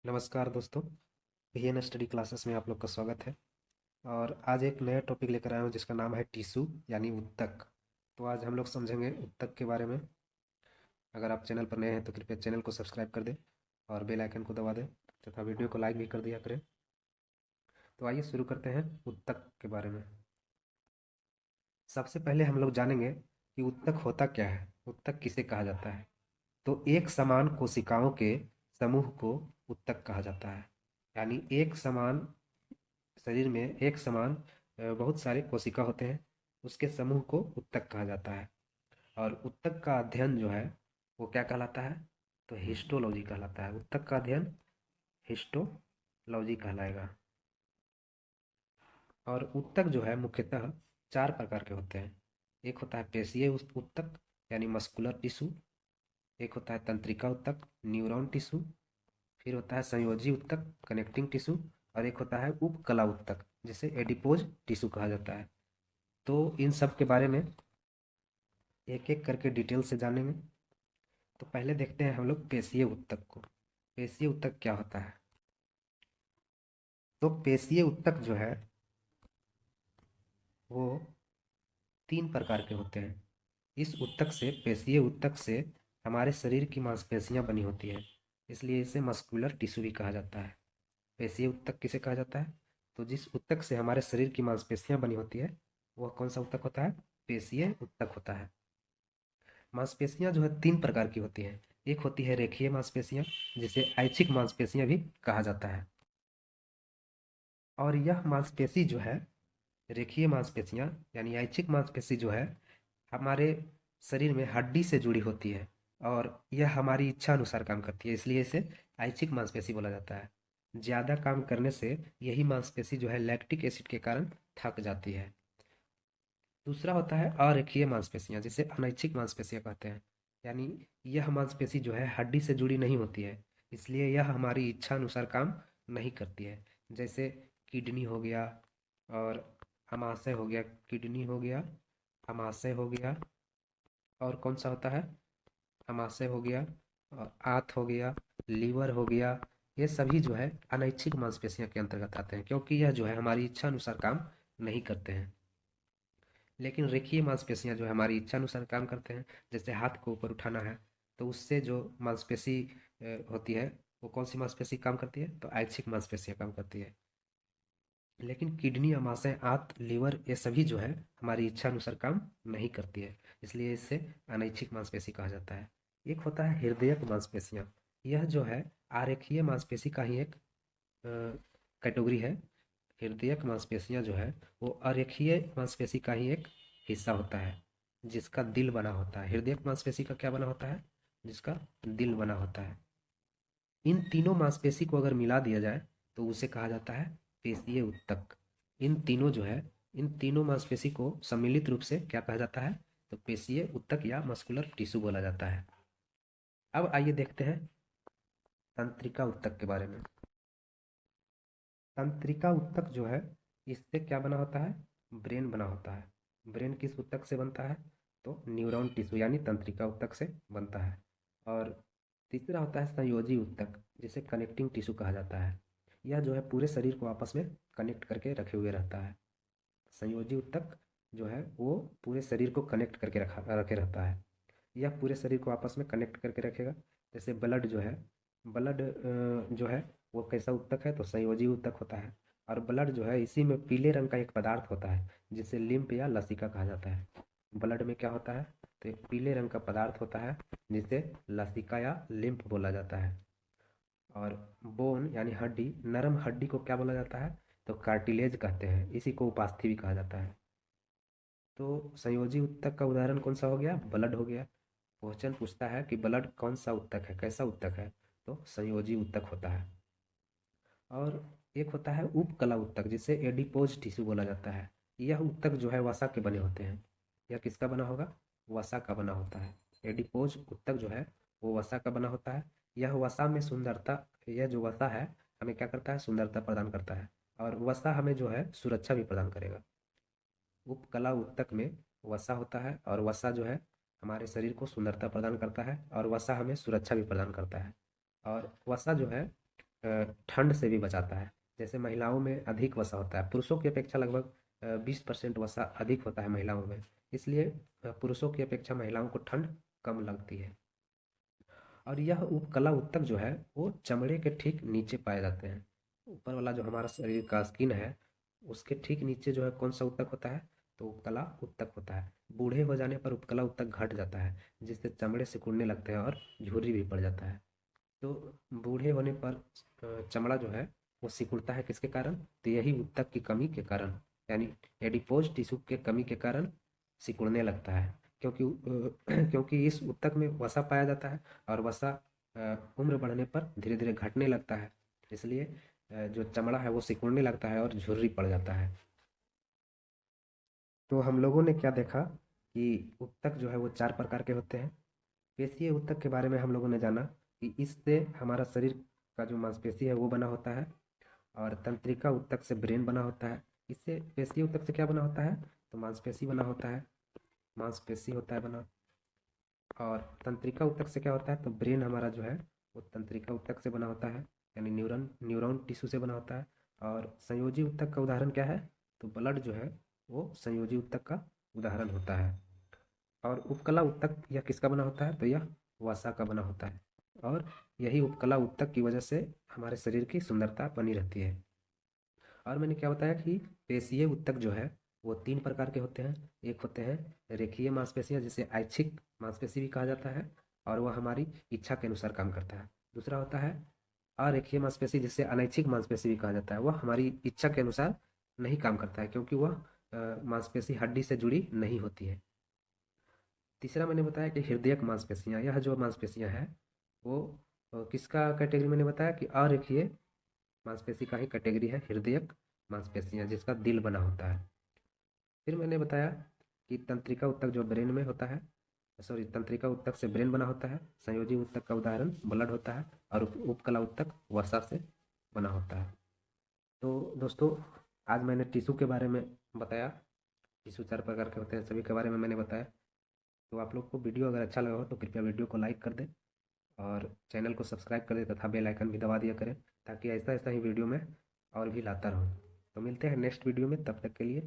नमस्कार दोस्तों। VN study classes में आप लोग का स्वागत है। और आज एक नया टॉपिक लेकर आया हूँ जिसका नाम है टिश्यू यानी उत्तक। तो आज हम लोग समझेंगे उत्तक के बारे में। अगर आप चैनल पर नए हैं तो कृपया चैनल को सब्सक्राइब कर दें और बेल आइकन को दबा दें तथा वीडियो को लाइक भी कर दिया करें। तो आइए शुरू करते हैं उत्तक के बारे में। सबसे पहले हम लोग जानेंगे कि उत्तक होता क्या है, उत्तक किसे कहा जाता है। तो एक समान कोशिकाओं के समूह को उत्तक कहा जाता है। यानी एक समान शरीर में एक समान बहुत सारे कोशिका होते हैं, उसके समूह को उत्तक कहा जाता है। और उत्तक का अध्ययन जो है वो क्या कहलाता है, तो हिस्टोलॉजी कहलाता है। उत्तक का अध्ययन हिस्टोलॉजी कहलाएगा। और उत्तक जो है मुख्यतः चार प्रकार के होते हैं। एक होता है पेशीय उत्तक यानी मस्कुलर टिश्यू। एक होता है तंत्रिका उत्तक न्यूरॉन टिश्यू। फिर होता है संयोजी उत्तक कनेक्टिंग टिश्यू। और एक होता है उपकला उत्तक जिसे एडिपोज टिश्यू कहा जाता है। तो इन सब के बारे में एक एक करके डिटेल से जानेंगे। तो पहले देखते हैं हम लोग पेशीय उत्तक को। पेशीय उत्तक क्या होता है। तो पेशीय उत्तक जो है वो तीन प्रकार के होते हैं। इस उत्तक से पेशीय उत्तक से हमारे शरीर की मांसपेशियां बनी होती है, इसलिए इसे मस्कुलर टिश्यू भी कहा जाता है। पेशीय उत्तक किसे कहा जाता है, तो जिस उत्तक से हमारे शरीर की मांसपेशियां बनी होती है वह कौन सा उत्तक होता है, पेशीय उत्तक होता है। मांसपेशियां जो है तीन प्रकार की होती हैं। एक होती है रेखीय मांसपेशियां जिसे ऐच्छिक मांसपेशियां भी कहा जाता है। और यह मांसपेशी जो है रेखीय मांसपेशियां यानी ऐच्छिक मांसपेशी जो है हमारे शरीर में हड्डी से जुड़ी होती है और यह हमारी इच्छा अनुसार काम करती है, इसलिए इसे ऐच्छिक मांसपेशी बोला जाता है। ज़्यादा काम करने से यही मांसपेशी जो है लैक्टिक एसिड के कारण थक जाती है। दूसरा होता है अरेखीय मांसपेशियां जिसे अनैच्छिक मांसपेशियां कहते हैं। यानी यह मांसपेशी जो है हड्डी से जुड़ी नहीं होती है, इसलिए यह हमारी इच्छा अनुसार काम नहीं करती है। जैसे किडनी हो गया और अमाशय हो गया, किडनी हो गया, अमाशय हो गया, और कौन सा होता है, अमाशय हो गया और आंत हो गया, लीवर हो गया। ये सभी जो है अनैच्छिक मांसपेशियां के अंतर्गत आते हैं क्योंकि यह जो है हमारी इच्छा अनुसार काम नहीं करते हैं। लेकिन रेखीय मांसपेशियां जो है हमारी इच्छा अनुसार काम करते हैं। जैसे हाथ को ऊपर उठाना है तो उससे जो मांसपेशी होती है वो कौन सी मांसपेशी काम करती है, तो ऐच्छिक मांसपेशियां काम करती है। लेकिन किडनी अमाशय आंत लीवर ये सभी जो है हमारी इच्छा अनुसार काम नहीं करती है, इसलिए इसे अनैच्छिक मांसपेशी कहा जाता है। एक होता है हृदयक मांसपेशियां। यह जो है आरेखीय मांसपेशी का ही एक कैटेगरी है। हृदयक मांसपेशियां जो है वो अरेखीय मांसपेशी का ही एक हिस्सा होता है जिसका दिल बना होता है। हृदयक मांसपेशी का क्या बना होता है, जिसका दिल बना होता है। इन तीनों मांसपेशी को अगर मिला दिया जाए तो उसे कहा जाता है पेशीय उत्तक। इन तीनों जो है इन तीनों मांसपेशी को सम्मिलित रूप से क्या कहा जाता है, तो पेशीय उत्तक या मस्कुलर टिश्यू बोला जाता है। अब आइए देखते हैं तंत्रिका उत्तक के बारे में। तंत्रिका उत्तक जो है इससे क्या बना होता है, ब्रेन बना होता है। ब्रेन किस उत्तक से बनता है, तो न्यूरॉन टिश्यू यानी तंत्रिका उत्तक से बनता है। और तीसरा होता है संयोजी उत्तक जिसे कनेक्टिंग टिश्यू कहा जाता है। यह जो है पूरे शरीर को आपस में कनेक्ट करके रखे हुए रहता है। संयोजी उत्तक जो है वो पूरे शरीर को कनेक्ट करके रखे रहता है। यह पूरे शरीर को आपस में कनेक्ट करके रखेगा। जैसे ब्लड जो है, ब्लड जो है वो कैसा उत्तक है, तो संयोजी उत्तक होता है। और ब्लड जो है इसी में पीले रंग का एक पदार्थ होता है जिसे लिम्फ या लसिका कहा जाता है। ब्लड में क्या होता है, तो एक पीले रंग का पदार्थ होता है जिसे लसिका या लिम्फ बोला जाता है। और बोन यानी हड्डी, नरम हड्डी को क्या बोला जाता है, तो कार्टिलेज कहते हैं, इसी को उपास्थि भी कहा जाता है। तो संयोजी उत्तक का उदाहरण कौन सा हो गया, ब्लड हो गया। क्वेश्चन पूछता है कि ब्लड कौन सा उत्तक है, कैसा उत्तक है, तो संयोजी उत्तक होता है। और एक होता है उपकला उत्तक जिसे एडिपोज टिश्यू बोला जाता है। यह उत्तक जो है वसा के बने होते हैं। यह किसका बना होगा, वसा का बना होता है। एडिपोज उत्तक जो है वो वसा का बना होता है। यह वसा में सुंदरता, यह जो वसा है हमें क्या करता है, सुंदरता प्रदान करता है। और वसा हमें जो है सुरक्षा भी प्रदान करेगा। उपकला उत्तक में वसा होता है और वसा जो है हमारे शरीर को सुंदरता प्रदान करता है और वसा हमें सुरक्षा भी प्रदान करता है। और वसा जो है ठंड से भी बचाता है। जैसे महिलाओं में अधिक वसा होता है, पुरुषों की अपेक्षा लगभग 20% वसा अधिक होता है महिलाओं में, इसलिए पुरुषों की अपेक्षा महिलाओं को ठंड कम लगती है। और यह उपकला उत्तक जो है वो चमड़े के ठीक नीचे पाए जाते हैं। ऊपर वाला जो हमारा शरीर का स्किन है उसके ठीक नीचे जो है कौन सा उत्तक होता है, तो उपकला उत्तक होता है। बूढ़े हो जाने पर उपकला उत्तक घट जाता है, जिससे चमड़े सिकुड़ने लगते हैं और झुर्री भी पड़ जाता है। तो बूढ़े होने पर चमड़ा जो है वो सिकुड़ता है, किसके कारण, तो यही उत्तक की कमी के कारण, यानी एडिपोज टिश्यू के कमी के कारण सिकुड़ने लगता है। क्योंकि क्योंकि इस उत्तक में वसा पाया जाता है, और वसा उम्र बढ़ने पर धीरे धीरे घटने लगता है, इसलिए जो चमड़ा है वो सिकुड़ने लगता है और झुर्री पड़ जाता है। तो हम लोगों ने क्या देखा कि उत्तक जो है वो 4 प्रकार के होते हैं। पेशीय ऊतक के बारे में हम लोगों ने जाना कि इससे हमारा शरीर का जो मांसपेशी है वो बना होता है, और तंत्रिका ऊतक से ब्रेन बना होता है। इससे पेशीय ऊतक से क्या बना होता है, तो मांसपेशी बना होता है, मांसपेशी होता है बना। और तंत्रिका ऊतक से क्या होता है, तो ब्रेन हमारा जो है वो तंत्रिका ऊतक से बना होता है, यानी न्यूरॉन न्यूरॉन टिश्यू से बना होता है। और संयोजी ऊतक का उदाहरण क्या है, तो ब्लड जो है वो संयोजी ऊतक का उदाहरण होता है। और उपकला उत्तक यह किसका बना होता है, तो यह वसा का बना होता है। और यही उपकला उत्तक की वजह से हमारे शरीर की सुंदरता बनी रहती है। और मैंने क्या बताया कि पेशीय उत्तक जो है वो 3 प्रकार के होते हैं। एक होते हैं रेखीय मांसपेशियां, जिसे ऐच्छिक मांसपेशी भी कहा जाता है, और वह हमारी इच्छा के अनुसार काम करता है। दूसरा होता है अरेखीय मांसपेशी, जिसे अनैच्छिक मांसपेशी भी कहा जाता है, वह हमारी इच्छा के अनुसार नहीं काम करता है, क्योंकि वह मांसपेशी हड्डी से जुड़ी नहीं होती है। तीसरा मैंने बताया कि हृदयक मांसपेशियां, यह जो मांसपेशियां हैं वो किसका कैटेगरी मैंने बताया कि अरेखीय मांसपेशी का ही कैटेगरी है हृदयक मांसपेशियां, जिसका दिल बना होता है। फिर मैंने बताया कि तंत्रिका ऊतक जो ब्रेन में होता है, सॉरी, तंत्रिका ऊतक से ब्रेन बना होता है, संयोजी ऊतक का उदाहरण ब्लड होता है, और उपकला ऊतक वसा से बना होता है। तो दोस्तों, आज मैंने टिश्यू के बारे में बताया, टिश्यू 4 प्रकार के होते हैं, सभी के बारे में मैंने बताया। तो आप लोग को वीडियो अगर अच्छा लगा हो तो कृपया वीडियो को लाइक कर दें, और चैनल को सब्सक्राइब कर दें, तथा बेल आइकन भी दबा दिया करें, ताकि ऐसा ऐसा ही वीडियो में और भी लाता रहूँ। तो मिलते हैं नेक्स्ट वीडियो में, तब तक के लिए।